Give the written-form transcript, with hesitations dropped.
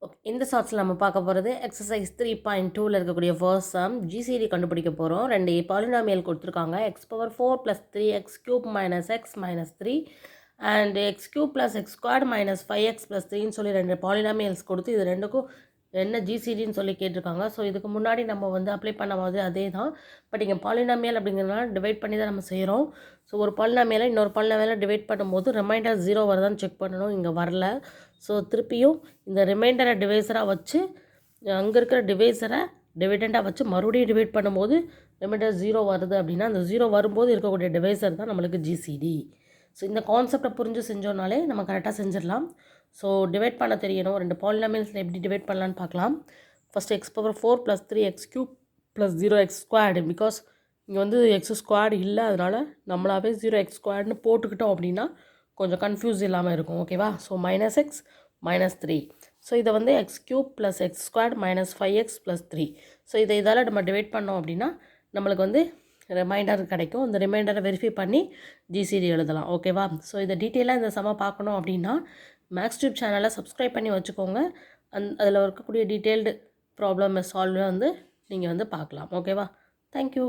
Okay, இந்த ஷார்ட்ஸில் நம்ம பார்க்க போகிறது எக்ஸசைஸ் 3.2ல் இருக்கக்கூடிய ஃபர்ஸ்ட் சம் ஜிசிடி கண்டுபிடிக்க போகிறோம். 2 பாலினாமியல் கொடுத்துருக்காங்க. X power 4 + 3x cube minus X minus 3 and X cube plus X squared minus 5x + 3ன்னு சொல்லி 2 பாலினாமியல்ஸ் கொடுத்து இது ரெண்டுக்கும் என்ன ஜிசிடின்னு சொல்லி கேட்டிருக்காங்க. ஸோ இதுக்கு முன்னாடி நம்ம வந்து அப்ளை பண்ண மாதிரி அதே தான். பட் இங்கே பாலினாமியல் அப்படிங்கிறதுனால டிவைட் பண்ணி தான் நம்ம செய்கிறோம். ஸோ ஒரு பாலினாமியலை இன்னொரு பாலினாமியலை டிவைட் பண்ணும்போது ரிமைண்டர் 0 வருதான்னு செக் பண்ணணும். இங்கே வரல. ஸோ திருப்பியும் இந்த ரிமைண்டரை டிவைஸராக வச்சு அங்கே இருக்கிற டிவைஸரை டிவிடெண்டாக வச்சு மறுபடியும் டிவைட் பண்ணும்போது ரிமைண்டர் 0 வருது அப்படின்னா அந்த 0 வரும்போது இருக்கக்கூடிய டிவைஸர் தான் நம்மளுக்கு ஜிசிடி. ஸோ இந்த கான்செப்டை புரிஞ்சு செஞ்சோன்னாலே நம்ம கரெக்டாக செஞ்சிடலாம். ஸோ டிவைட் பண்ண தெரியணும். 2 பாலினாமியல்ஸில் எப்படி டிவைட் பண்ணலான்னு பார்க்கலாம். First X power 4 + 3x cube + 0x squared. Because இங்கே வந்து எக்ஸ் ஸ்கொயர்டு இல்லை, அதனால் நம்மளாவே 0x ஸ்கொயர்டுன்னு போட்டுக்கிட்டோம் அப்படின்னா கொஞ்சம் கன்ஃபியூஸ் இல்லாமல் இருக்கும். ஓகேவா? So -x -3. ஸோ இதை வந்து x cube + x squared -5x + 3. So இதால் நம்ம டிவைட் பண்ணோம் அப்படின்னா நம்மளுக்கு வந்து ரிமைண்டர் கிடைக்கும். இந்த ரிமைண்டரை வெரிஃபை பண்ணி ஜிசிடி எழுதலாம். ஓகேவா? ஸோ இதை டீட்டெயிலாக இந்த சம பார்க்கணும் அப்படின்னா மேக்ஸ் டியூப் சேனலை சப்ஸ்கிரைப் பண்ணி வச்சுக்கோங்க. அதில் இருக்கக்கூடிய டீட்டெயில்டு ப்ராப்ளம் சால்வ் வந்து நீங்கள் வந்து பார்க்கலாம். ஓகேவா? தேங்க்யூ.